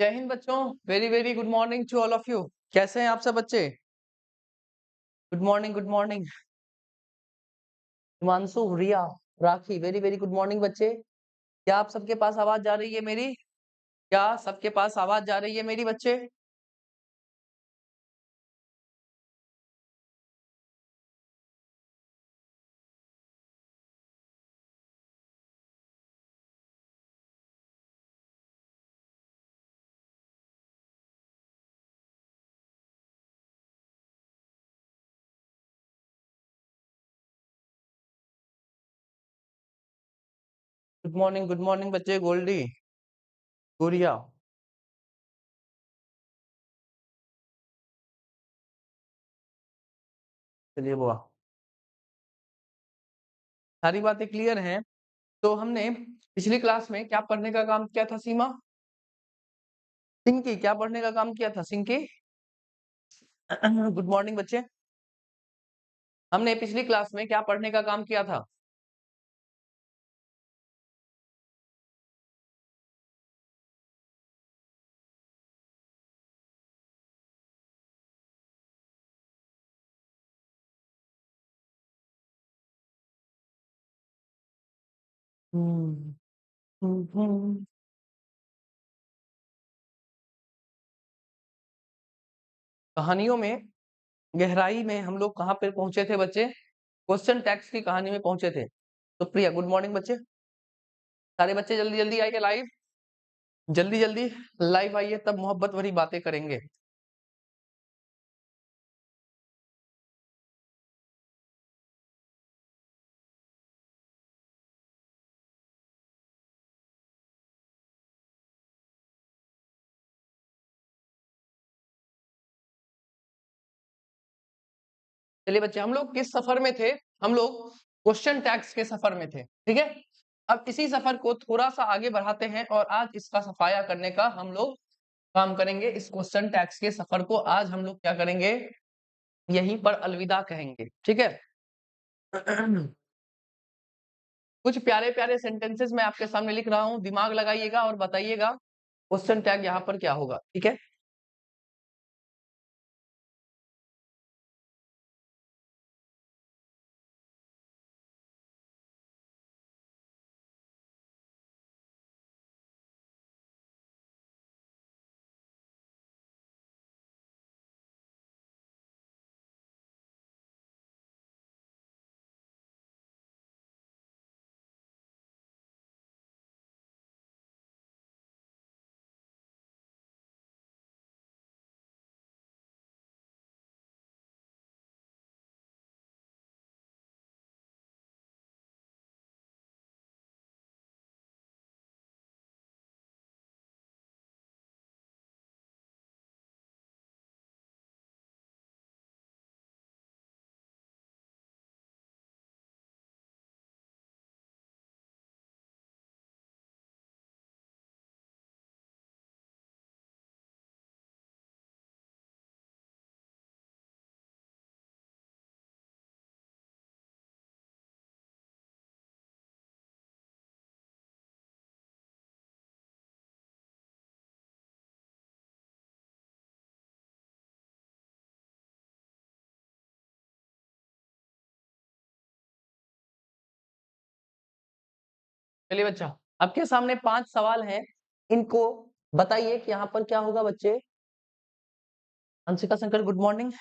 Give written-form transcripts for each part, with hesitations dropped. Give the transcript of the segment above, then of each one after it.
जय हिंद बच्चों। Very very good morning to all of you. कैसे हैं आप सब बच्चे? Good morning, good morning. Himanshu, Riya, Rakhi, very very good morning बच्चे। क्या आप सबके पास आवाज जा रही है मेरी? क्या सबके पास आवाज जा रही है मेरी बच्चे? गुड मॉर्निंग बच्चे। गोल्डी, गुड़िया, चलिए बुआ, सारी बातें क्लियर हैं। तो हमने पिछली क्लास में क्या पढ़ने का काम किया था सीमा? सिंह की क्या पढ़ने का काम किया था? सिंह की गुड मॉर्निंग बच्चे। हमने पिछली क्लास में क्या पढ़ने का काम किया था? हम्म, हम्म। कहानियों में गहराई में हम लोग कहाँ पे पहुंचे थे बच्चे? क्वेश्चन टैक्स की कहानी में पहुंचे थे। तो प्रिया, गुड मॉर्निंग बच्चे। सारे बच्चे जल्दी जल्दी आइए लाइव, जल्दी जल्दी लाइव आइए, तब मोहब्बत भरी बातें करेंगे। चलिए बच्चे, हम लोग किस सफर में थे? हम लोग क्वेश्चन टैक्स के सफर में थे, ठीक है। अब इसी सफर को थोड़ा सा आगे बढ़ाते हैं और आज इसका सफाया करने का हम लोग काम करेंगे। इस क्वेश्चन टैक्स के सफर को आज हम लोग क्या करेंगे? यहीं पर अलविदा कहेंगे, ठीक है। कुछ प्यारे प्यारे सेंटेंसेस मैं आपके सामने लिख रहा हूं, दिमाग लगाइएगा और बताइएगा क्वेश्चन टैग यहाँ पर क्या होगा, ठीक है। चलिए बच्चा, आपके सामने 5 सवाल हैं, इनको बताइए कि यहाँ पर क्या होगा बच्चे। Anshika Shankar, good morning.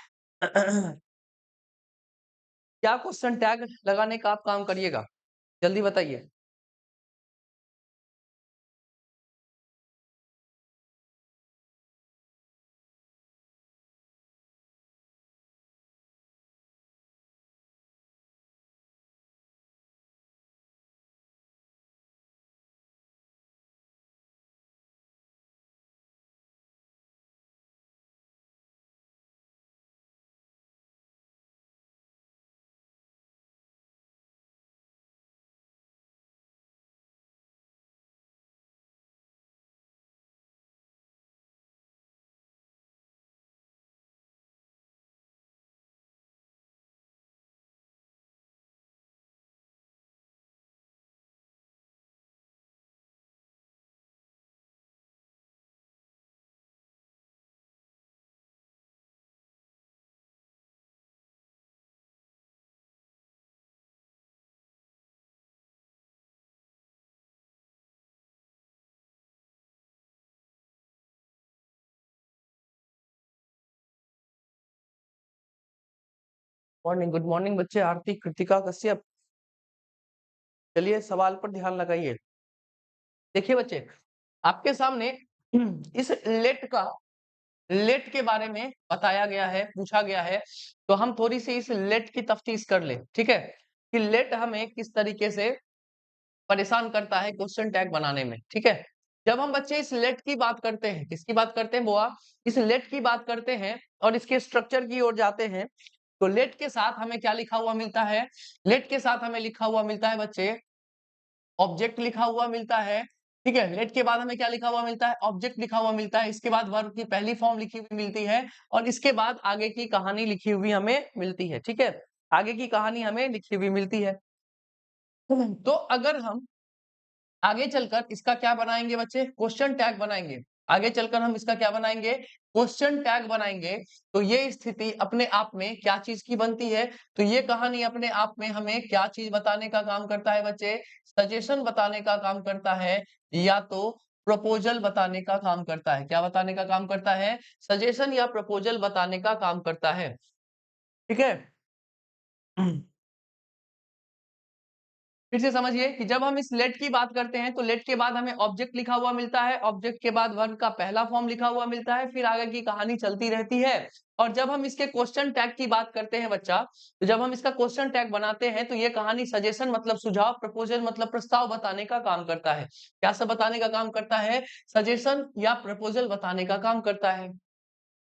क्या क्वेश्चन टैग लगाने का आप काम करिएगा, जल्दी बताइए। मॉर्निंग, गुड मॉर्निंग बच्चे, आरती, कृतिका, कश्यप। चलिए सवाल पर ध्यान लगाइए। देखिए बच्चे, आपके सामने इस लेट के बारे में बताया गया है, पूछा गया है, तो हम थोड़ी सी इस लेट की तफ्तीश कर ले, ठीक है, कि लेट हमें किस तरीके से परेशान करता है क्वेश्चन टैग बनाने में, ठीक है। जब हम बच्चे इस लेट की बात करते हैं, किसकी बात करते हैं बुआ, इस लेट की बात करते हैं और इसके स्ट्रक्चर की ओर जाते हैं, तो लेट के साथ हमें क्या लिखा हुआ मिलता है, लेट के साथ हमें लिखा हुआ मिलता है बच्चे ऑब्जेक्ट लिखा हुआ मिलता है, ठीक है। लेट के बाद हमें क्या लिखा हुआ मिलता है, ऑब्जेक्ट लिखा हुआ मिलता है, इसके बाद वर्ब की पहली फॉर्म लिखी हुई मिलती है और इसके बाद आगे की कहानी लिखी हुई हमें मिलती है, ठीक है। आगे की कहानी हमें लिखी हुई मिलती है। तो अगर हम आगे चलकर इसका क्या बनाएंगे बच्चे, क्वेश्चन टैग बनाएंगे। आगे चलकर हम इसका क्या बनाएंगे, क्वेश्चन टैग बनाएंगे। तो ये स्थिति अपने आप में क्या चीज की बनती है, तो ये कहानी अपने आप में हमें क्या चीज बताने का काम करता है बच्चे, सजेशन बताने का काम करता है या तो प्रपोजल बताने का काम करता है। क्या बताने का काम करता है, सजेशन या प्रपोजल बताने का काम करता है, ठीक है। फिर से समझिए कि जब हम इस लेट की बात करते हैं तो लेट के बाद हमें ऑब्जेक्ट लिखा हुआ मिलता है, ऑब्जेक्ट के बाद वर्ब का पहला फॉर्म लिखा हुआ मिलता है, फिर आगे की कहानी चलती रहती है। और जब हम इसके क्वेश्चन टैग की बात करते हैं बच्चा, तो जब हम इसका क्वेश्चन टैग बनाते हैं तो ये कहानी सजेशन मतलब सुझाव, प्रपोजल मतलब प्रस्ताव बताने का काम करता है। क्या सब बताने का काम करता है, सजेशन या प्रपोजल बताने का काम करता है।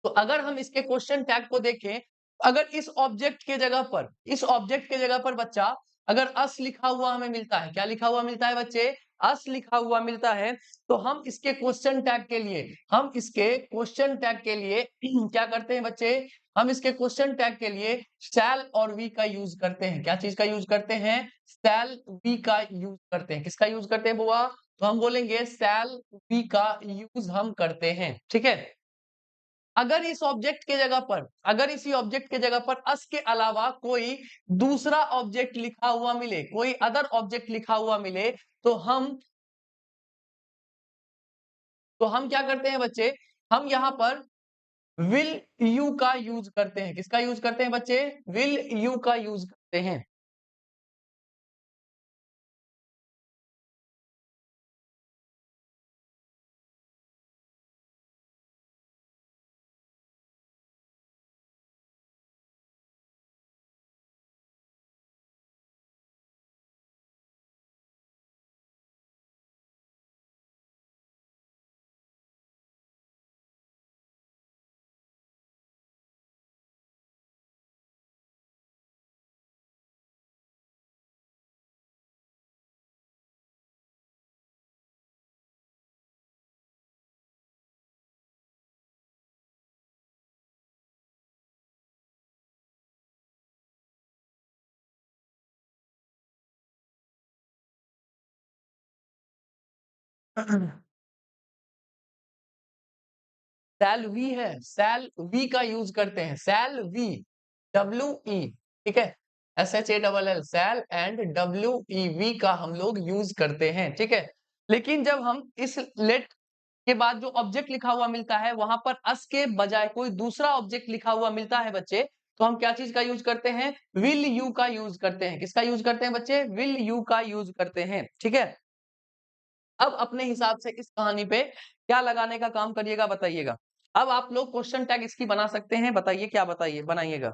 तो अगर हम इसके क्वेश्चन टैग को देखें, अगर इस ऑब्जेक्ट के जगह पर बच्चा अगर अस लिखा हुआ हमें मिलता है, क्या लिखा हुआ मिलता है बच्चे, अस लिखा हुआ मिलता है, तो हम इसके क्वेश्चन टैग के लिए क्या करते हैं बच्चे, हम इसके क्वेश्चन टैग के लिए शैल और वी का यूज करते हैं। क्या चीज का यूज करते हैं, शैल वी का यूज करते हैं। किसका यूज करते हैं बुआ, तो हम बोलेंगे शैल वी का यूज हम करते हैं, ठीक है। अगर इसी ऑब्जेक्ट के जगह पर अस के अलावा कोई दूसरा ऑब्जेक्ट लिखा हुआ मिले, कोई अदर ऑब्जेक्ट लिखा हुआ मिले, तो हम क्या करते हैं बच्चे, हम यहाँ पर विल यू का यूज करते हैं। किसका यूज करते हैं बच्चे, विल यू का यूज करते हैं। सेल वी है, सेल वी का यूज करते हैं, सेल वी, डब्ल्यू ई, ठीक है, S H A double L, shall and W E we का हम लोग यूज करते हैं, ठीक है। लेकिन जब हम इस लेट के बाद जो ऑब्जेक्ट लिखा हुआ मिलता है वहां पर अस के बजाय कोई दूसरा ऑब्जेक्ट लिखा हुआ मिलता है बच्चे, तो हम क्या चीज का यूज करते हैं, विल यू का यूज करते हैं। किसका यूज करते हैं बच्चे, विल यू का यूज करते हैं, ठीक है। अब अपने हिसाब से इस कहानी पे क्या लगाने का काम करिएगा बताइएगा। अब आप लोग क्वेश्चन टैग इसकी बना सकते हैं, बताइए क्या बताइए बनाइएगा।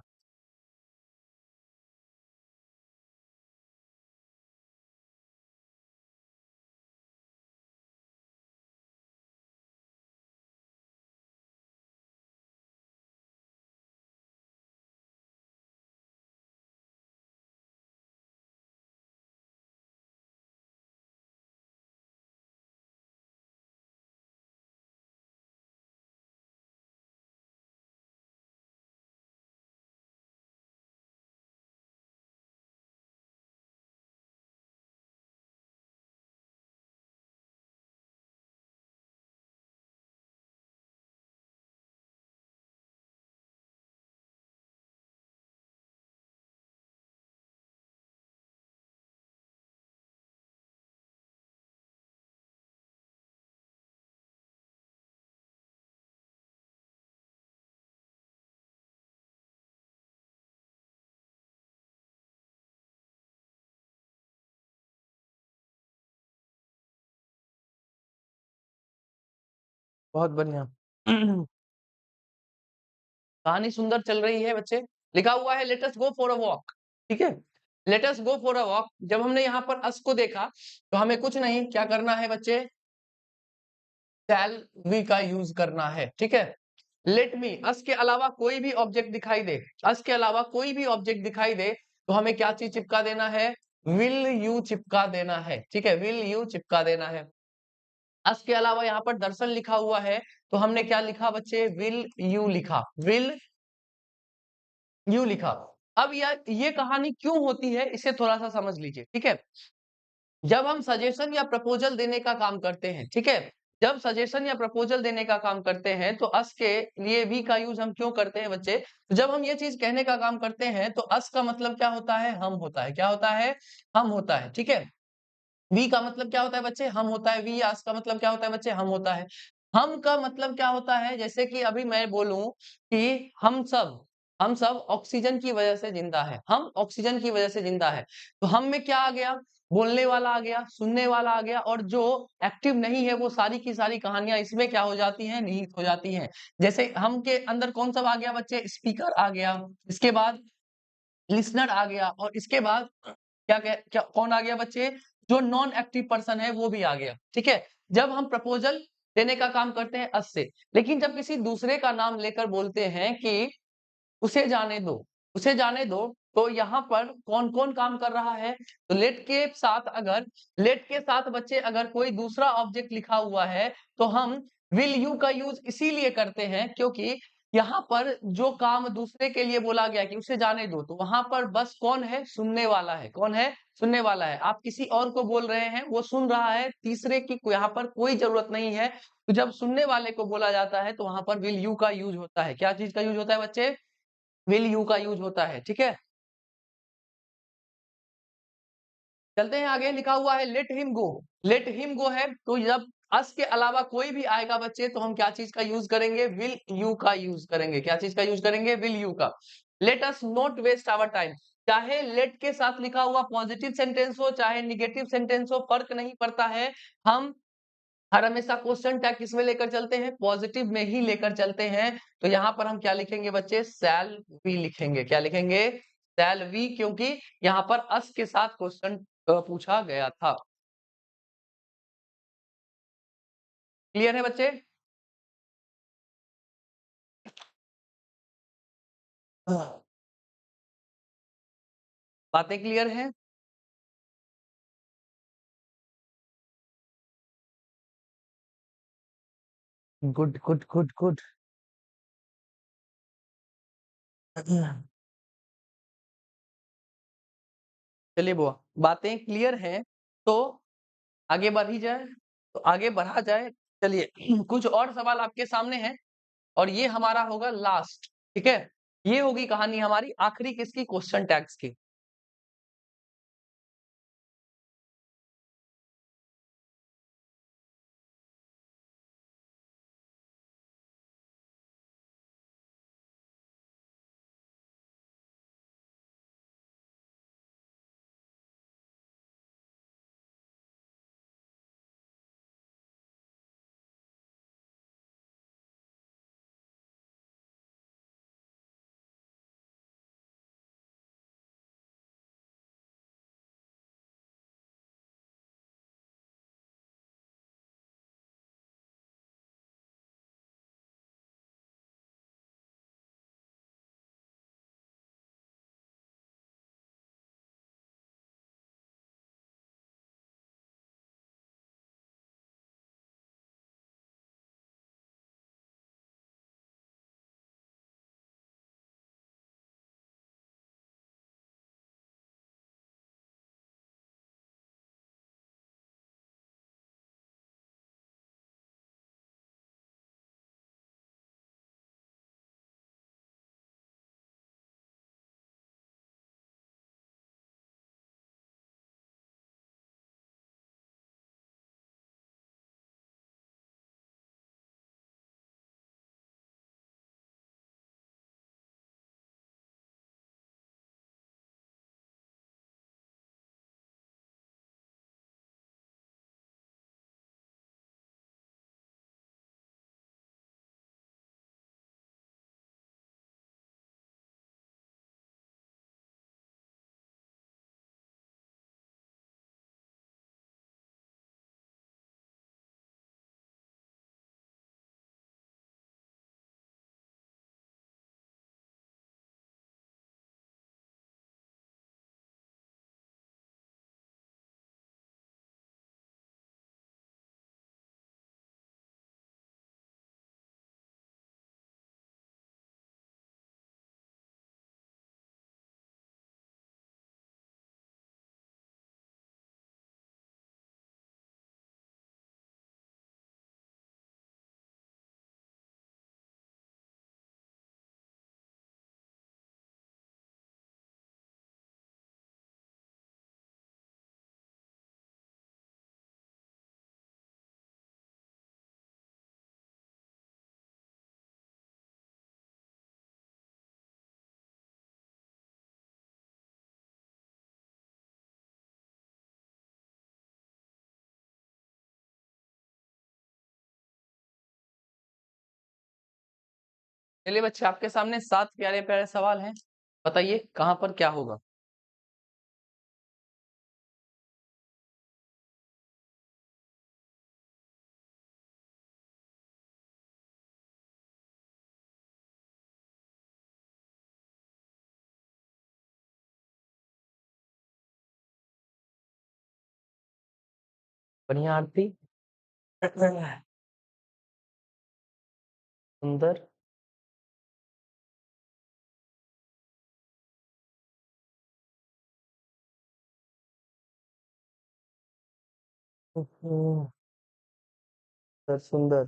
बहुत बढ़िया। कहानी सुंदर चल रही है बच्चे। लिखा हुआ है let us go for a walk. ठीक है, let us go for a walk. जब हमने यहाँ पर अस को देखा तो हमें कुछ नहीं, क्या करना है बच्चे, शैल वी का यूज करना है। ठीक है, लेट मी, अस के अलावा कोई भी ऑब्जेक्ट दिखाई दे, अस के अलावा कोई भी ऑब्जेक्ट दिखाई दे तो हमें क्या चीज चिपका देना है, विल यू चिपका देना है। ठीक है, विल यू चिपका देना है। अस के अलावा यहाँ पर दर्शन लिखा हुआ है तो हमने क्या लिखा बच्चे, विल यू लिखा, विल यू लिखा। अब यार ये कहानी क्यों होती है इसे थोड़ा सा समझ लीजिए। ठीक है, जब हम सजेशन या प्रपोजल देने का काम करते हैं, ठीक है, जब सजेशन या प्रपोजल देने का काम करते हैं तो अस के लिए वी का यूज हम क्यों करते हैं बच्चे, तो जब हम ये चीज कहने का काम करते हैं तो अस का मतलब क्या होता है, हम होता है। क्या होता है, हम होता है। ठीक है, वी का मतलब क्या होता है बच्चे, हम होता है। वी आस का मतलब क्या होता है बच्चे, हम होता है। हम का मतलब क्या होता है, जैसे कि अभी मैं बोलूं कि हम सब ऑक्सीजन की वजह से जिंदा है, हम ऑक्सीजन की वजह से जिंदा है। तो हम में क्या आ गया, बोलने वाला आ गया, सुनने वाला आ गया, और जो एक्टिव नहीं है वो सारी की सारी कहानियां इसमें क्या हो जाती हैं, निहित हो जाती हैं। जैसे हम के अंदर कौन सा आ गया बच्चे, स्पीकर आ गया, इसके बाद लिसनर आ गया, और इसके बाद क्या कौन आ गया बच्चे, जो नॉन एक्टिव पर्सन है वो भी आ गया। ठीक है, जब हम प्रपोजल देने का काम करते हैं अस से, लेकिन जब किसी दूसरे का नाम लेकर बोलते हैं कि उसे जाने दो, उसे जाने दो, तो यहाँ पर कौन कौन काम कर रहा है, तो लेट के साथ बच्चे अगर कोई दूसरा ऑब्जेक्ट लिखा हुआ है तो हम विल यू का यूज इसीलिए करते हैं क्योंकि यहाँ पर जो काम दूसरे के लिए बोला गया कि उसे जाने दो, तो वहां पर बस कौन है, सुनने वाला है। कौन है, सुनने वाला है। आप किसी और को बोल रहे हैं, वो सुन रहा है, तीसरे की यहाँ पर कोई जरूरत नहीं है। तो जब सुनने वाले को बोला जाता है तो वहां पर विल यू का यूज होता है। क्या चीज का यूज होता है बच्चे, विल यू का यूज होता है। ठीक है, चलते हैं आगे। लिखा हुआ है let him go, let him go है तो जब अस के अलावा कोई भी आएगा बच्चे तो हम क्या चीज का यूज करेंगे, विल यू का यूज करेंगे। क्या चीज का यूज करेंगे, विल यू का। Let us not waste our time, चाहे लेट के साथ लिखा हुआ पॉजिटिव सेंटेंस हो चाहे निगेटिव सेंटेंस हो, फर्क नहीं पड़ता है। हम हर हमेशा क्वेश्चन टैग किसमें लेकर चलते हैं, पॉजिटिव में ही लेकर चलते हैं। तो यहाँ पर हम क्या लिखेंगे बच्चे, शैल वी लिखेंगे। क्या लिखेंगे, शैल वी, क्योंकि यहाँ पर अस के साथ क्वेश्चन पूछा गया था। क्लियर है बच्चे, हाँ। बातें क्लियर हैं, गुड गुड गुड गुड। चलिए बुआ, बातें क्लियर हैं तो आगे बढ़ी जाए, तो आगे बढ़ा जाए। चलिए कुछ और सवाल आपके सामने हैं और ये हमारा होगा लास्ट। ठीक है, ये होगी कहानी हमारी आखिरी किसकी, क्वेश्चन टैग्स की। चलिए बच्चे, आपके सामने 7 प्यारे-प्यारे सवाल हैं। बताइए कहाँ पर क्या होगा? बढ़िया आरती। सुंदर। सुंदर, सुंदर।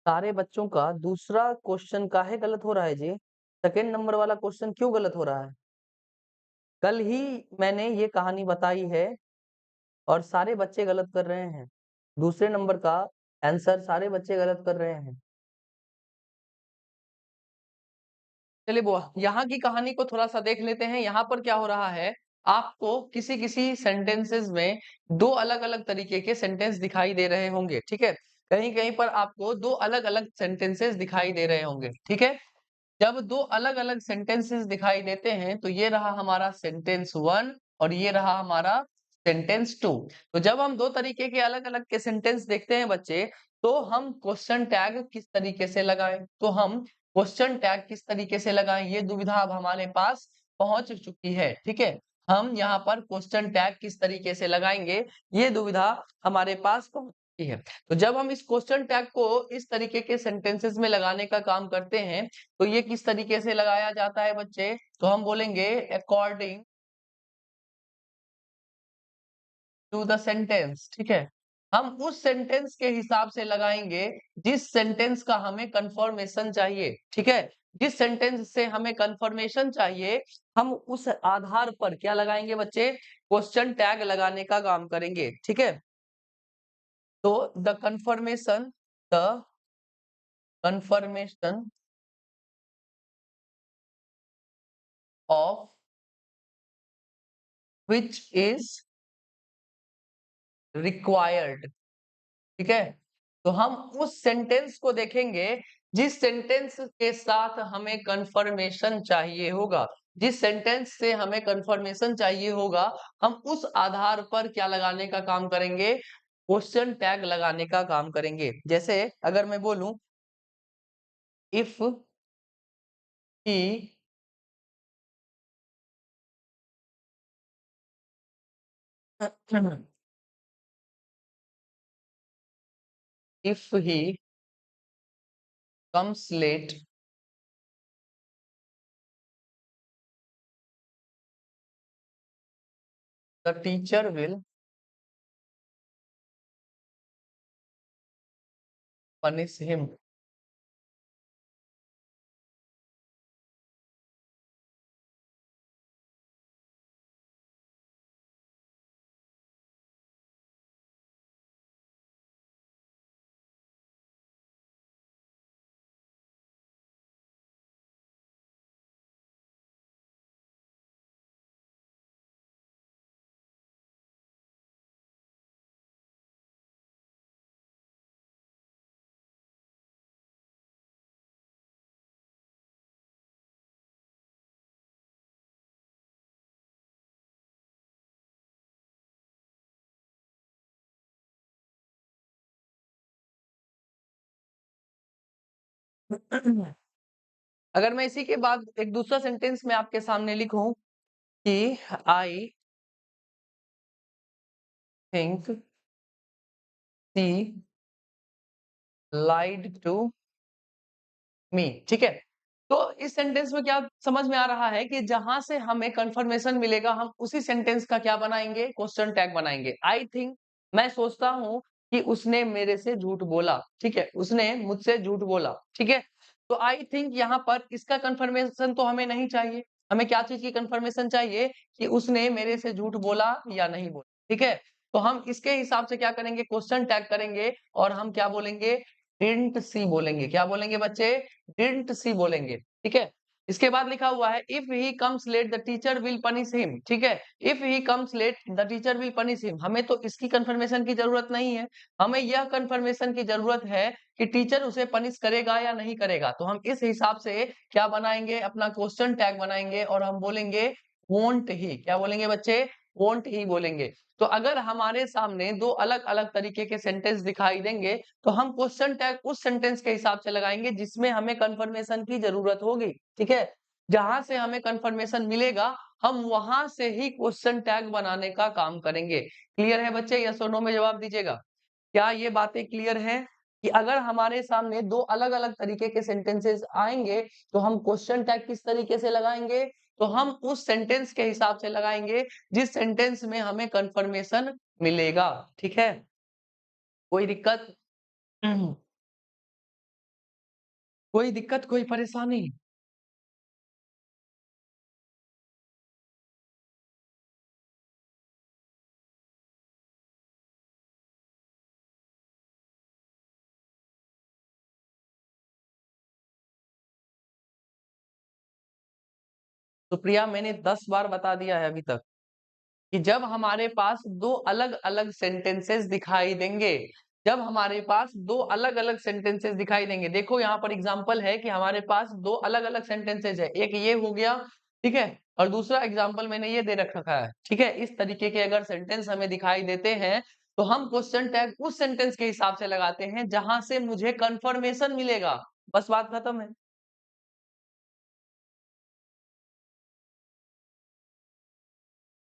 सारे बच्चों का दूसरा क्वेश्चन काहे गलत हो रहा है जी? सेकंड नंबर वाला क्वेश्चन क्यों गलत हो रहा है? कल ही मैंने ये कहानी बताई है और सारे बच्चे गलत कर रहे हैं। दूसरे नंबर का आंसर सारे बच्चे गलत कर रहे हैं। चलिए बुआ, यहाँ की कहानी को थोड़ा-सा देख लेते हैं। यहाँ पर क्या हो रहा है, आपको किसी-किसी सेंटेंसेस में 2 अलग-अलग तरीके के सेंटेंस दिखाई दे रहे होंगे, ठीक है? कहीं-कहीं पर आपको 2 अलग-अलग सेंटेंसेस दिखाई दे रहे होंगे, ठीक है? जब 2 अलग-अलग सेंटेंसेस दिखाई देते हैं, तो ये रहा हमारा सेंटेंस 1 और ये रहा हमारा सेंटेंस 2। तो जब हम 2 तरीके के अलग-अलग के सेंटेंस देखते हैं बच्चे, तो हम क्वेश्चन टैग किस तरीके से लगाएँ? तो हम क्वेश्चन टैग किस तरीके से लगाएँ? ये दुविधा अब हमारे पास पहुँच चुकी है, ठीक है? हम यहाँ पर क्वेश्चन टैग किस तरीके से लगाएँगे, ये दुविधा हमारे पास पहुँच चुकी है। तो जब हम इस क्वेश्चन टैग को इस तरीके के सेंटेंसेस में लगाने का काम करते हैं, तो ये किस तरीके से लगाया जाता है बच्चे? तो हम बोलेंगे अकॉर्डिंग टू द सेंटेंस, ठीक है? हम उस सेंटेंस के हिसाब से लगाएँगे जिस सेंटेंस का हमें कन्फर्मेशन चाहिए, ठीक है? जिस सेंटेंस से हमें कन्फर्मेशन चाहिए, हम उस आधार पर क्या लगाएँगे बच्चे? क्वेश्चन टैग लगाने का काम करेंगे, ठीक है? तो the confirmation of which is required, ठीक है? तो हम उस सेंटेंस को देखेंगे जिस सेंटेंस के साथ हमें कन्फर्मेशन चाहिए होगा। जिस सेंटेंस से हमें कन्फर्मेशन चाहिए होगा, हम उस आधार पर क्या लगाने का काम करेंगे? क्वेश्चन टैग लगाने का काम करेंगे। जैसे अगर मैं बोलूँ if he if he comes let the teacher will punish him. अगर मैं इसी के बाद एक दूसरा सेंटेंस मैं आपके सामने लिखूं कि I think she lied to me, ठीक है। तो इस सेंटेंस में क्या समझ में आ रहा है कि जहां से हमें कंफर्मेशन मिलेगा हम उसी सेंटेंस का क्या बनाएंगे, क्वेश्चन टैग बनाएंगे। आई थिंक, मैं सोचता हूं कि उसने मेरे से झूठ बोला, ठीक है, उसने मुझसे झूठ बोला, ठीक है। तो आई थिंक यहाँ पर इसका कंफर्मेशन तो हमें नहीं चाहिए, हमें क्या चीज की कंफर्मेशन चाहिए कि उसने मेरे से झूठ बोला या नहीं बोला, ठीक है। तो हम इसके हिसाब से क्या करेंगे, क्वेश्चन टैग करेंगे और हम क्या बोलेंगे, डिडंट सी बोलेंगे। क्या बोलेंगे बच्चे, डिडंट सी बोलेंगे, ठीक है। इसके बाद लिखा हुआ है if he comes let the teacher will punish him, ठीक है। If he comes let the teacher will punish him, हमें तो इसकी कंफर्मेशन की जरूरत नहीं है, हमें यह कंफर्मेशन की जरूरत है कि टीचर उसे पनिश करेगा या नहीं करेगा। तो हम इस हिसाब से क्या बनाएंगे, अपना क्वेश्चन टैग बनाएंगे और हम बोलेंगे वोंट ही। क्या बोलेंगे बच्चे, वोंट ही बोलेंगे। तो अगर हमारे सामने दो अलग अलग तरीके के सेंटेंस दिखाई देंगे तो हम क्वेश्चन टैग उस सेंटेंस के हिसाब से लगाएंगे जिसमें हमें कंफर्मेशन की जरूरत होगी, ठीक है। जहां से हमें कंफर्मेशन मिलेगा हम वहां से ही क्वेश्चन टैग बनाने का काम करेंगे। क्लियर है बच्चे, यस और नो में जवाब दीजिएगा। क्या ये बातें क्लियर हैं कि अगर हमारे सामने दो अलग अलग तरीके के सेंटेंसेस आएंगे तो हम क्वेश्चन टैग किस तरीके से लगाएंगे, तो हम उस सेंटेंस के हिसाब से लगाएंगे जिस सेंटेंस में हमें कंफर्मेशन मिलेगा, ठीक है। कोई दिक्कत? हम्म, कोई दिक्कत, कोई परेशानी? तो प्रिया मैंने 10 बार बता दिया है अभी तक कि जब हमारे पास दो अलग अलग सेंटेंसेस दिखाई देंगे, जब हमारे पास दो अलग अलग सेंटेंसेस दिखाई देंगे, देखो यहाँ पर एग्जांपल है कि हमारे पास दो अलग अलग सेंटेंसेस है, एक ये हो गया, ठीक है, और दूसरा एग्जांपल मैंने ये दे रखा है, ठीक है। इस तरीके के अगर सेंटेंस हमें दिखाई देते हैं तो हम क्वेश्चन टैग उस सेंटेंस के हिसाब से लगाते हैं जहां से मुझे कंफर्मेशन मिलेगा। बस बात खत्म है।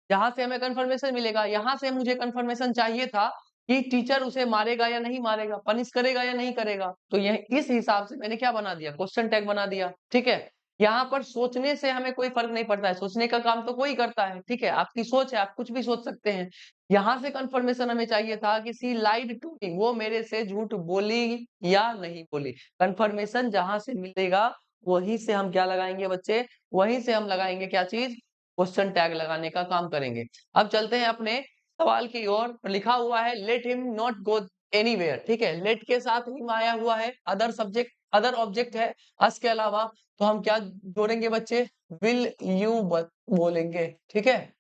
जहां से हमें कंफर्मेशन मिलेगा, यहां से मुझे कंफर्मेशन चाहिए था कि टीचर उसे मारेगा या नहीं मारेगा, पनिश करेगा या नहीं करेगा। तो यह इस हिसाब से मैंने क्या बना दिया, क्वेश्चन टैग बना दिया, ठीक है। यहाँ पर सोचने से हमें कोई फर्क नहीं पड़ता है, सोचने का काम तो कोई करता है, ठीक है, आपकी सोच है, आप कुछ भी सोच सकते हैं। यहाँ से कंफर्मेशन हमें चाहिए था कि सी लाइड टू मी, वो मेरे से झूठ बोली या नहीं बोली। कंफर्मेशन जहां से मिलेगा वहीं से हम क्या लगाएंगे बच्चे, वहीं से हम लगाएंगे क्या चीज, क्वेश्चन टैग लगाने का काम करेंगे। अब चलते हैं अपने सवाल की ओर। लिखा हुआ है let him not go anywhere, ठीक है। लेट के साथ हिम आया हुआ है, अदर सब्जेक्ट अदर ऑब्जेक्ट है अस के अलावा, तो हम क्या जोड़ेंगे बच्चे, विल यू बोलेंगे, ठीक है।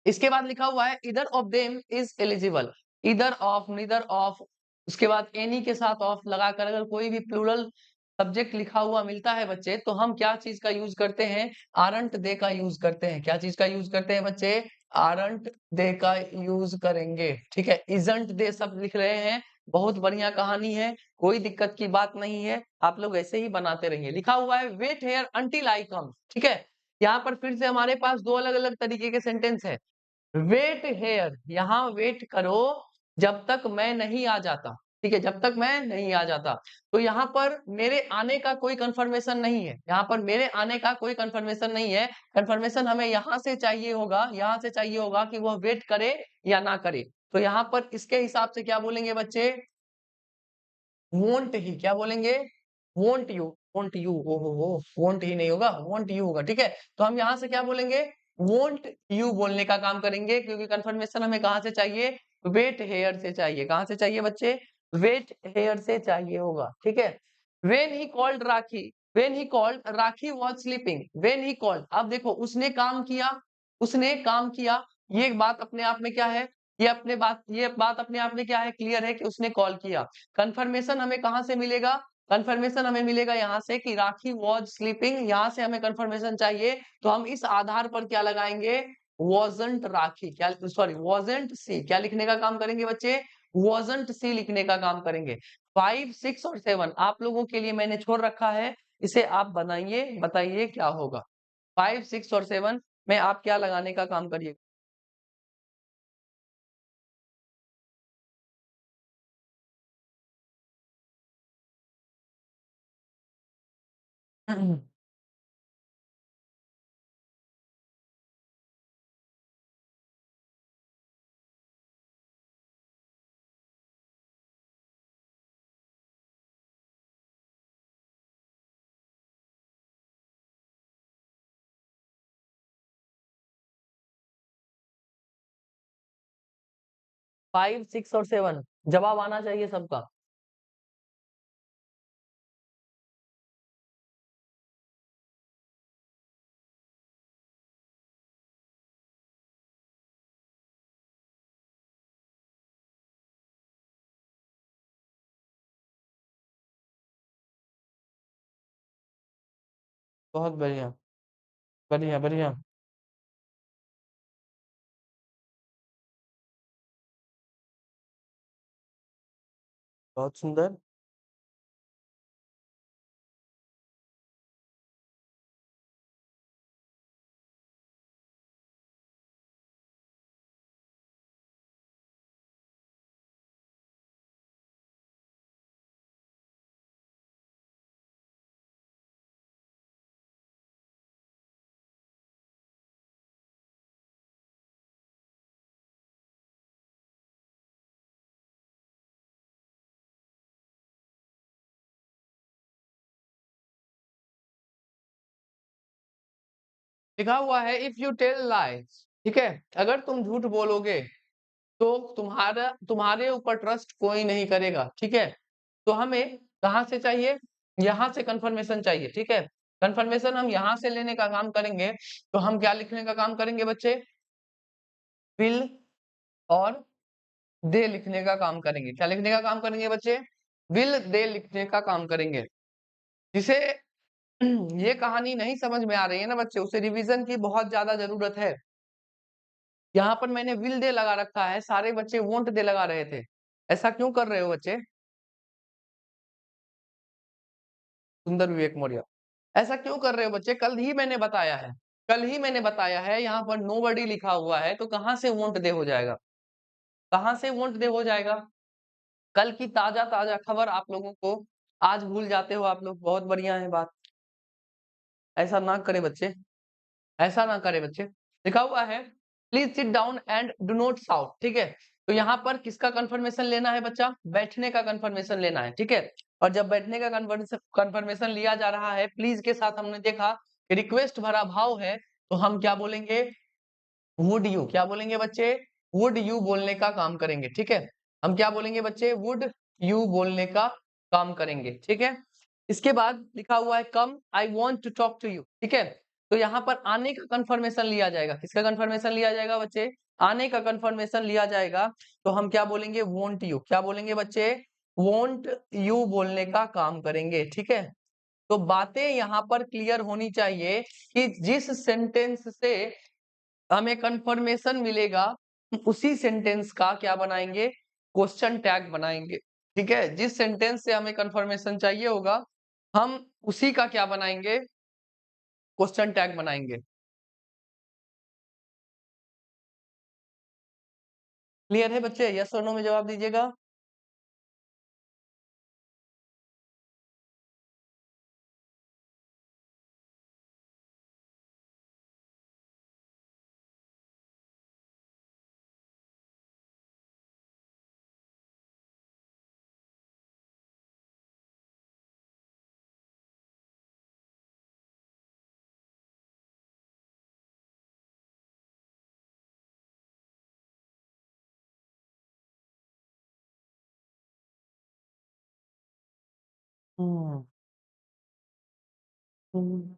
इसके बाद लिखा हुआ है इधर ऑफ देम इज एलिजिबल, इधर ऑफ, नीदर ऑफ, उसके बाद एनी के साथ ऑफ लगाकर अगर कोई भी प्लूरल सब्जेक्ट लिखा हुआ मिलता है बच्चे तो हम क्या चीज का यूज करते हैं, आरंट दे का यूज करते हैं। क्या चीज का यूज करते हैं बच्चे, आरंट दे का यूज करेंगे, ठीक है। इजंट दे सब लिख रहे हैं, बहुत बढ़िया कहानी है, कोई दिक्कत की बात नहीं है, आप लोग ऐसे ही बनाते रहिए। लिखा हुआ है वेट हेयर अंटिल आई कम, ठीक है। यहाँ पर फिर से हमारे पास दो अलग अलग तरीके के सेंटेंस है। वेट हेयर, यहाँ वेट करो जब तक मैं नहीं आ जाता, ठीक है, जब तक मैं नहीं आ जाता। तो यहाँ पर मेरे आने का कोई कंफर्मेशन नहीं है, यहाँ पर मेरे आने का कोई कंफर्मेशन नहीं है। कंफर्मेशन हमें यहाँ से चाहिए होगा, यहाँ से चाहिए होगा कि वह वेट करे या ना करे। तो यहाँ पर इसके हिसाब से क्या बोलेंगे बच्चे, वोंट ही। क्या बोलेंगे, वोंट यू, वोंट यू, हो वोंट ही नहीं होगा, वोंट यू होगा, ठीक है। तो हम यहाँ से क्या बोलेंगे, वोंट यू बोलने का काम करेंगे क्योंकि कंफर्मेशन हमें कहाँ से चाहिए, वेट हेयर से चाहिए। कहाँ से चाहिए बच्चे, वेट हेयर से चाहिए होगा, ठीक है। When he called rakhi, when he called rakhi was sleeping, when he called, अब देखो उसने काम किया, उसने काम किया, ये बात अपने आप में क्या है, ये बात अपने आप में क्या है, क्लियर है कि उसने कॉल किया। कंफर्मेशन हमें कहां से मिलेगा, कंफर्मेशन हमें मिलेगा यहाँ से कि राखी वॉज स्लीपिंग, यहाँ से हमें कंफर्मेशन चाहिए तो हम इस आधार पर क्या लगाएंगे, वॉजंट राखी, क्या सॉरी वॉजंट सी, क्या लिखने का काम करेंगे बच्चे, वॉजंट सी लिखने का काम करेंगे। 5, 6 और 7 आप लोगों के लिए मैंने छोड़ रखा है, इसे आप बनाइए, बताइए क्या होगा। 5, 6 और 7 में आप क्या लगाने का काम करिए। 5, 6 और 7 जवाब आना चाहिए सबका। बहुत बढ़िया, बढ़िया, बढ़िया। बहुत सुंदर। लिखा हुआ है इफ यू टेल लाइज, ठीक है, अगर तुम झूठ बोलोगे तो तुम्हारे ऊपर ट्रस्ट कोई नहीं करेगा, ठीक है। तो हमें कहाँ से चाहिए, यहाँ से कंफर्मेशन चाहिए, ठीक है। कंफर्मेशन हम यहाँ से लेने का काम करेंगे, तो हम क्या लिखने का काम करेंगे बच्चे, विल और दे लिखने का काम करेंगे। क्या लिखने का काम करेंगे बच्चे, विल दे लिखने का काम करेंगे। जिसे ये कहानी नहीं समझ में आ रही है ना बच्चे, उसे रिवीजन की बहुत ज्यादा जरूरत है। यहाँ पर मैंने विल दे लगा रखा है, सारे बच्चे वोंट दे लगा रहे थे। ऐसा क्यों कर रहे हो बच्चे, सुंदर विवेक मौर्य, ऐसा क्यों कर रहे हो बच्चे, कल ही मैंने बताया है, कल ही मैंने बताया है, यहाँ पर नोबडी लिखा हुआ है, तो कहाँ से वोंट दे हो जाएगा, कहाँ से वोंट दे हो जाएगा। कल की ताजा ताजा खबर आप लोगों को आज भूल जाते हो आप लोग, बहुत बढ़िया है बात। ऐसा ना करे बच्चे, ऐसा ना करे बच्चे। लिखा हुआ है please sit down and do not shout, ठीक है। तो यहाँ पर किसका कंफर्मेशन लेना है बच्चा, बैठने का कंफर्मेशन लेना है, ठीक है। और जब बैठने का कंफर्मेशन लिया जा रहा है, प्लीज के साथ हमने देखा कि रिक्वेस्ट भरा भाव है, तो हम क्या बोलेंगे, वुड यू, क्या बोलेंगे बच्चे, वुड यू बोलने का काम करेंगे, ठीक है। हम क्या बोलेंगे बच्चे, वुड यू बोलने का काम करेंगे, ठीक है। इसके बाद लिखा हुआ है come I want to talk to you, ठीक है। तो यहाँ पर आने का कंफर्मेशन लिया जाएगा, किसका कंफर्मेशन लिया जाएगा बच्चे, आने का कंफर्मेशन लिया जाएगा। तो हम क्या बोलेंगे, वोंट यू, क्या बोलेंगे बच्चे, वोंट यू बोलने का काम करेंगे, ठीक है। तो बातें यहाँ पर क्लियर होनी चाहिए कि जिस सेंटेंस से हमें कंफर्मेशन मिलेगा, उसी सेंटेंस का क्या बनाएंगे, क्वेश्चन टैग बनाएंगे, ठीक है। जिस सेंटेंस से हमें कंफर्मेशन चाहिए होगा, हम उसी का क्या बनाएंगे, क्वेश्चन टैग बनाएंगे। क्लियर है बच्चे, यस और नो में जवाब दीजिएगा। हम्म, हम्म।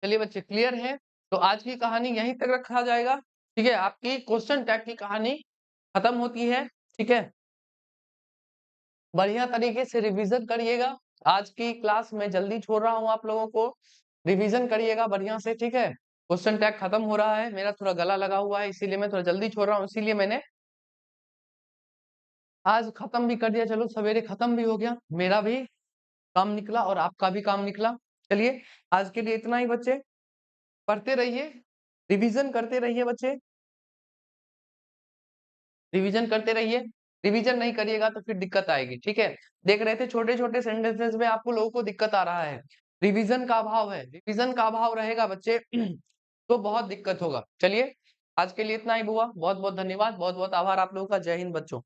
चलिए बच्चे क्लियर है, तो आज की कहानी यहीं तक रखा जाएगा, ठीक है। आपकी क्वेश्चन टैग की कहानी खत्म होती है, ठीक है। बढ़िया तरीके से रिवीजन करिएगा, आज की क्लास में जल्दी छोड़ रहा हूँ आप लोगों को, रिवीजन करिएगा बढ़िया से, ठीक है। क्वेश्चन टैग खत्म हो रहा है, मेरा थोड़ा गला लगा हुआ है, इसीलिए मैं थोड़ा जल्दी छोड़ रहा हूँ, इसीलिए मैंने आज खत्म भी कर दिया, चलो सवेरे खत्म भी हो गया, मेरा भी काम निकला और आपका भी काम निकला। चलिए आज के लिए इतना ही बच्चे, पढ़ते रहिए, रिवीजन करते रहिए बच्चे। रिवीजन करते रहिए, रिवीजन नहीं करिएगा तो फिर दिक्कत आएगी, ठीक है? देख रहे थे छोटे-छोटे सेंटेंसेस में आपको लोगों को दिक्कत आ रहा है, रिवीजन का अभाव है, रिवीजन का अभाव रहेगा बच्चे तो बहुत दिक्कत होगा। चलिए, आज के लिए इतना ही हुआ, बहुत-बहुत धन्यवाद, बहुत-बहुत आभार आप लोगों का, जय हिंद बच्चों।